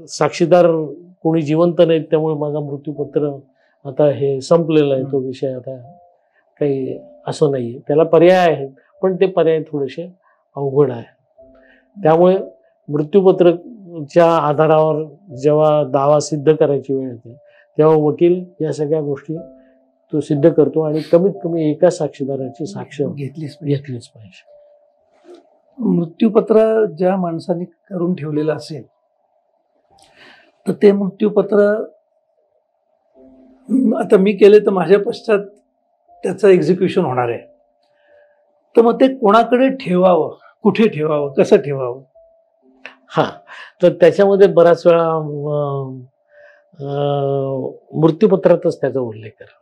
साक्षीदार कोणी जिवंत नाहीत, त्यामुळे माझा मृत्यूपत्र आता हे संपलेलं आहे, तो विषय आता काही असं नाहीये. त्याला पर्याय आहेत, पण ते पर्याय थोडेसे अवघड आहे. त्यामुळे मृत्यूपत्रच्या आधारावर जेव्हा दावा सिद्ध करायची वेळ येते तेव्हा वकील या सगळ्या गोष्टी तो सिद्ध करतो आणि कमीत कमी एका साक्षीदाराची साक्ष घेतलीच पाहिजे. मृत्यूपत्र ज्या माणसाने करून ठेवलेलं असेल तर ते मृत्यूपत्र आता मी केले तर माझ्या पश्चात त्याचं एक्झिक्युशन होणार आहे, तर मग ते कोणाकडे ठेवावं, कुठे ठेवावं, कसं ठेवावं? हा, तर त्याच्यामध्ये बराच वेळा मृत्यूपत्रातच त्याचा उल्लेख करा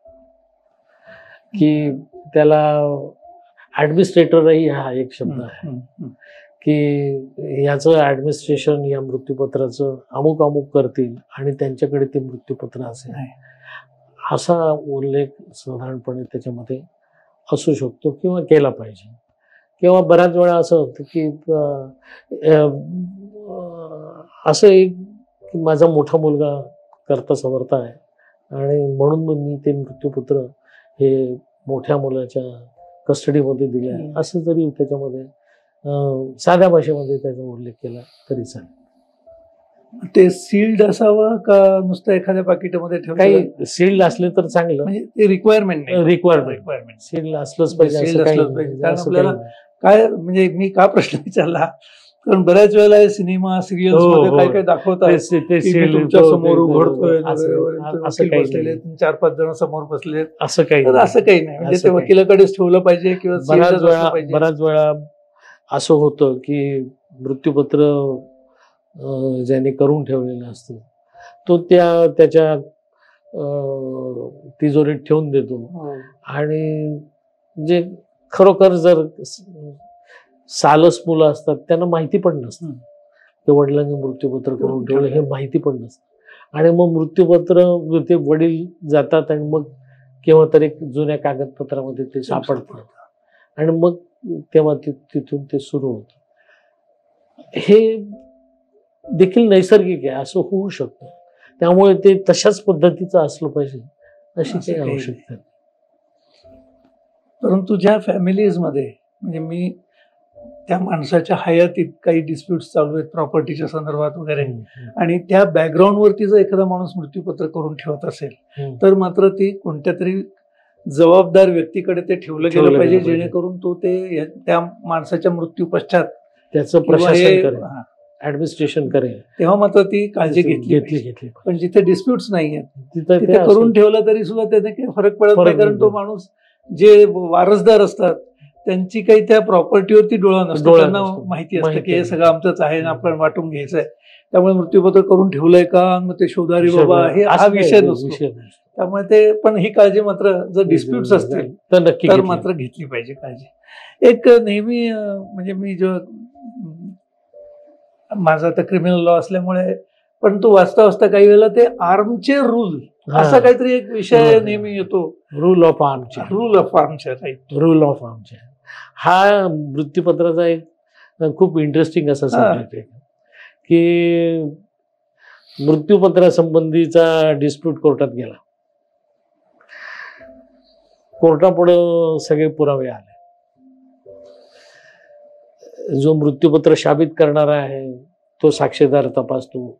की त्याला ऍडमिनिस्ट्रेटरही हा एक शब्द आहे की याचं ऍडमिनिस्ट्रेशन या मृत्यूपत्राचं अमुक अमुक करतील आणि त्यांच्याकडे ते मृत्यूपत्र असेल, असा उल्लेख साधारणपणे त्याच्यामध्ये असू शकतो किंवा केला पाहिजे. किंवा बऱ्याच वेळा असं होतं की असं एक की माझा मोठा मुलगा करता सवरता आहे आणि म्हणून मग मी ते मृत्यूपत्र हे मोठ्या मुलाच्या कस्टडीमध्ये दिले आहे, असं जरी त्याच्यामध्ये साध्या भाषेमध्ये त्याचा उल्लेख केला तरी चालेल. ते सील्ड असावं का नुसतं एखाद्या पाकिटामध्ये ठेवलं? काही सील्ड असले तर चांगलं, म्हणजे ते रिक्वायरमेंट रिक्वायरमेंट सील्ड असलंच पाहिजे. सील्ड असलंच पाहिजे. कारण आपल्याला काय म्हणजे मी का प्रश्न विचारला, कारण बऱ्याच वेळेला सिनेमा सिरियल्स मध्ये काय काय दाखवतात तुमच्या समोर उघडतोय, 4-5 जण समोर बसले, असं काही नाही. म्हणजे ते वकिलाकडेच ठेवलं पाहिजे किंवा बऱ्याच वेळा असं होतं की मृत्यूपत्र ज्याने करून ठेवलेलं असतं तो त्याच्या तिजोरीत ठेवून देतो आणि जे खरोखर जर सालस मुलं असतात त्यांना माहिती पण नसतं की वडिलांनी मृत्यूपत्र करून ठेवलं, हे माहिती पण नसतं. आणि मग मृत्यूपत्र ते वडील जातात आणि मग केव्हा तरी जुन्या कागदपत्रामध्ये ते सापडतात आणि मग तेव्हा तिथून ते सुरू होतं. हे देखील नैसर्गिक आहे, असं होऊ शकतं. त्यामुळे ते तशाच पद्धतीचं असलं पाहिजे अशी काही आवश्यकता नाही. परंतु ज्या फॅमिलीजमध्ये म्हणजे मी त्या माणसाच्या हयातीत काही डिस्प्यूट्स चालू आहेत प्रॉपर्टीच्या संदर्भात वगैरे, आणि त्या बॅकग्राऊंडवरती जर एखादा माणूस मृत्यूपत्र करून ठेवत असेल तर मात्र ती कोणत्या तरी जबाबदार व्यक्तीकडे ते ठेवलं गेलं पाहिजे, जेणेकरून तो ते त्या माणसाच्या मृत्यू पश्चात त्याचं प्रशासन करेल, ऍडमिनिस्ट्रेशन करेल, तेव्हा मात्र ती काळजी घेतली. पण जिथे डिस्प्यूट्स नाही आहेत तिथे करून ठेवलं तरी सुद्धा त्याने काही फरक पडत नाही, कारण तो माणूस जे वारसदार असतात त्यांची काही त्या प्रॉपर्टीवरती डोळा नसतो, त्यांना माहिती असतं की हे सगळं आमचंच आहे आणि आपण वाटून घ्यायचंय. त्यामुळे मृत्यूपत्र करून ठेवलंय का, मग ते शोधारी बाबा हे हा विषय नसतो. त्यामुळे ते पण ही काळजी मात्र जर डिस्प्यूट्स असतील तर मात्र घेतली पाहिजे काळजी. एक नेहमी म्हणजे मी जो माझा आता क्रिमिनल लॉ असल्यामुळे पण तो वाचता काही वेळेला ते आर्मचेअर रूल असा काहीतरी एक विषय नेहमी येतो. रूल ऑफ आर्मचेअर रूल ऑफ आर्मचेअर हा मृत्यूपत्राचा एक खूप इंटरेस्टिंग असा सब्जेक्ट आहे की मृत्यूपत्रासंबंधीचा डिस्प्यूट कोर्टात गेला, कोर्टापुढे सगळे पुरावे आले, जो मृत्यूपत्र शाबित करणारा आहे तो साक्षीदार तपासतो,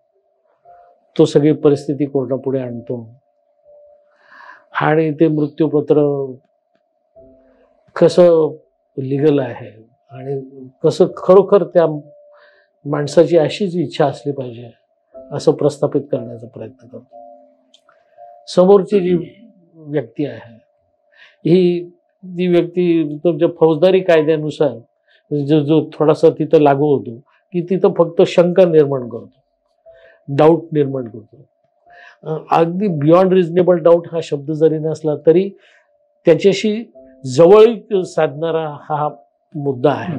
तो सगळी परिस्थिती कोर्टापुढे आणतो आणि ते मृत्यूपत्र कसं लिगल आहे आणि कसं खरोखर त्या माणसाची अशीच इच्छा असली पाहिजे असं प्रस्थापित करण्याचा प्रयत्न करतो. समोरची जी व्यक्ती आहे ही ती व्यक्ती तुमच्या फौजदारी कायद्यानुसार जो थोडासा तिथं लागू होतो की तिथं फक्त शंका निर्माण करतो, डाऊट निर्माण करतो. अगदी बियॉन्ड रिजनेबल डाऊट हा शब्द जरी नसला तरी त्याच्याशी जवळीक साधणारा हा मुद्दा आहे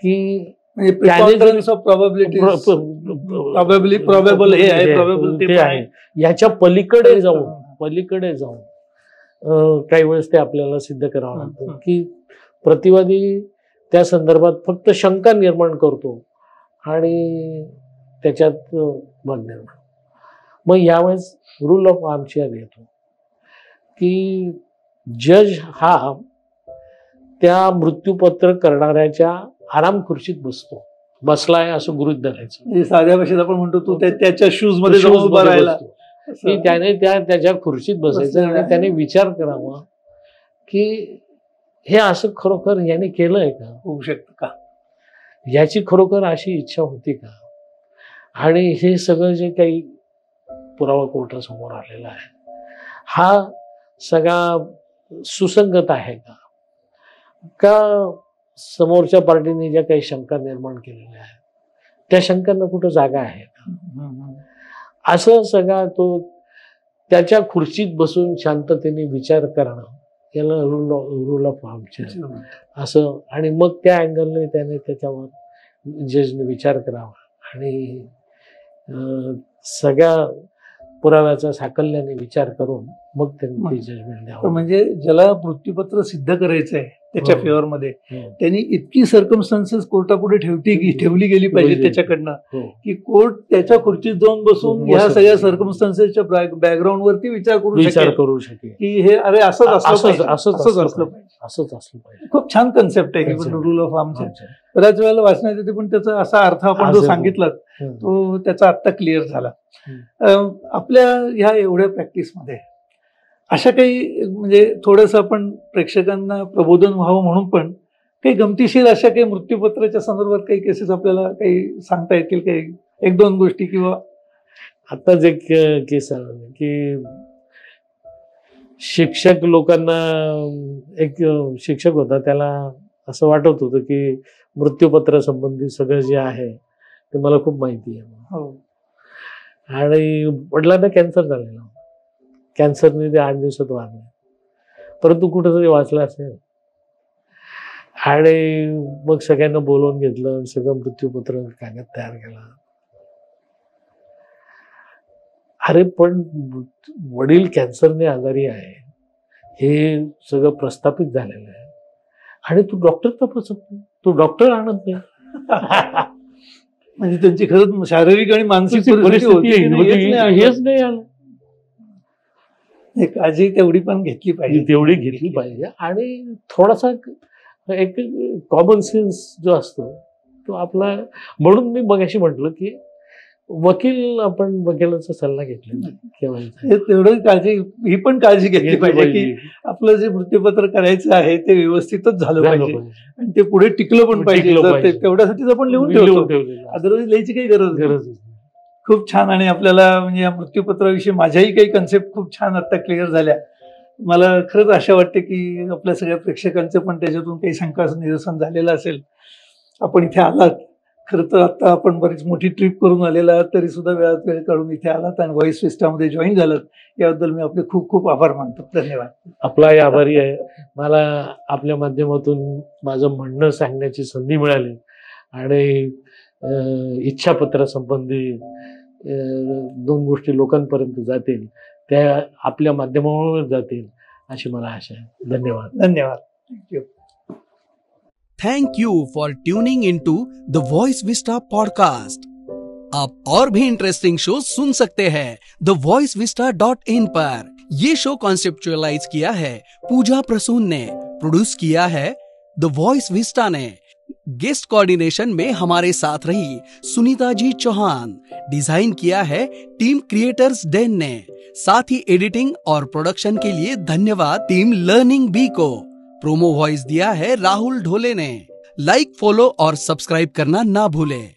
की म्हणजे preponderance of probabilities, probable हे आहे, probable ते आहे. याच्या पलीकडे जाऊन काही वेळेस ते आपल्याला सिद्ध करावं लागतं की प्रतिवादी त्या संदर्भात फक्त शंका निर्माण करतो आणि त्याच्यात भाग निर्माण. मग यावेळेस रूल ऑफ आर्मची येतो की जज हा त्या मृत्यूपत्र करणाऱ्याच्या आराम खुर्चीत बसलाय असं गृहीत धरायचं. साध्या भाषेत आपण म्हणतो तू त्याच्या शूज मध्ये जाऊन उभा राहिला की त्याने त्याच्या खुर्चीत बसायचं आणि त्याने विचार करावा की हे असं खरोखर याने केलंय का, होऊ शकतं का, याची खरोखर अशी इच्छा होती का, आणि हे सगळं जे काही पुरावा कोर्टासमोर आलेला आहे हा सगळा सुसंगत आहे का समोरच्या पार्टीने ज्या काही शंका निर्माण केलेल्या आहेत त्या शंकांना कुठं जागा आहे का, असं सगळा तो त्याच्या खुर्चीत बसून शांततेने विचार करणं याला रूल ऑफ आर्मचेअर असं. आणि मग त्या अँगलने त्याने त्याच्यावर जजने विचार करावा आणि सगळ्या पुराव्याचा साकल्याने विचार करून मग त्यांनी जजमेंट द्यावं. म्हणजे ज्याला मृत्यूपत्र सिद्ध करायचं आहे त्याच्या फेवर मध्ये त्यांनी इतकी सर्कमस्टान्सेस कोर्टापुढे ठेवली गेली पाहिजे त्याच्याकडनं की कोर्ट त्याच्या खुर्चीत जाऊन बसून ह्या सगळ्या सर्कमस्टान्सेसच्या बॅकग्राऊंड वरती विचार करू शकेल की हे अरे असंच असलं पाहिजे. खूप छान कन्सेप्ट आहे की रूल ऑफ आर्मचे. बऱ्याच वेळेला वाचण्यात येते पण त्याचा असा अर्थ आपण जो सांगितला तो त्याचा आत्ता क्लिअर झाला. आपल्या ह्या एवढ्या प्रॅक्टिसमध्ये अशा काही म्हणजे थोडंसं आपण प्रेक्षकांना प्रबोधन व्हावं म्हणून पण काही गमतीशीर अशा काही मृत्यूपत्राच्या संदर्भात काही केसेस आपल्याला काही सांगता येतील, काही एक दोन गोष्टी? किंवा आताच एक केस आला की शिक्षक लोकांना, एक शिक्षक होता त्याला असं वाटत होतं की मृत्यूपत्र संबंधी सगळं जे आहे ते मला खूप माहिती आहे. आणि वडिलांना कॅन्सर झालेला, कॅन्सरने ते 8 दिवसात वारले, परंतु कुठंतरी वाचलं असेल. आणि मग सगळ्यांना बोलवून घेतलं, सगळं मृत्यूपत्र कागद तयार केला. अरे पण वडील कॅन्सरने आजारी आहे हे सगळं प्रस्थापित झालेलं आहे आणि तू डॉक्टर तपासत नाही, तू डॉक्टर आणत नाही. म्हणजे त्यांची खरंच शारीरिक आणि मानसिक परिस्थिती हेच नाही आलं. काळजी तेवढी पण घेतली पाहिजे आणि थोडासा एक कॉमन सेन्स जो असतो तो आपला. म्हणून मी मगाशी म्हटलं की आपण वकिलाचा सल्ला घेतला तेवढं काळजी, ही पण काळजी घेतली पाहिजे की आपलं जे मृत्यूपत्र करायचं आहे ते व्यवस्थितच झालं पाहिजे आणि ते पुढे टिकलं पण पाहिजे. तेवढ्यासाठीच आपण लिहून ठेवतो, अदरवाईज लिहायची काही गरज. खूप छान. आणि आपल्याला म्हणजे या मृत्यूपत्राविषयी माझ्याही काही कन्सेप्ट खूप छान आता क्लिअर झाल्या. मला खरंच आशा वाटते की आपल्या सगळ्या प्रेक्षकांचं पण त्याच्यातून काही शंका निरसन झालेलं असेल. आपण इथे आलात, खरं तर आता आपण बरीच मोठी ट्रिप करून आलेला आहात, तरी सुद्धा वेळात वेळ काढून इथे आलात आणि व्हॉइस विस्टामध्ये जॉईन झालात याबद्दल मी आपले खूप खूप आभार मानतो. धन्यवाद. आपलाही आभारी आहे. मला आपल्या माध्यमातून माझं म्हणणं सांगण्याची संधी मिळाली आणि इच्छापत्र संबंधी 2 गोष्टी लोकांपर्यंत जातील, त्या आपल्या माध्यमावर जातील अशी मला आशा आहे. धन्यवाद. धन्यवाद. Thank you. Thank you for tuning into the voice vista podcast. आप और भी इंटरेस्टिंग शो सुन सकते हैं thevoicevista.in पर. ये शो कॉन्सेप्चुअलाइज किया है पूजा प्रसून ने, प्रोड्यूस किया है द वॉइस विस्टा ने. गेस्ट कोऑर्डिनेशन में हमारे साथ रही सुनीता जी चौहान. डिजाइन किया है टीम क्रिएटर्स डेन ने. साथ ही एडिटिंग और प्रोडक्शन के लिए धन्यवाद टीम लर्निंग बी को. प्रोमो वॉइस दिया है राहुल ढोले ने. लाइक, फॉलो और सब्सक्राइब करना ना भूलें.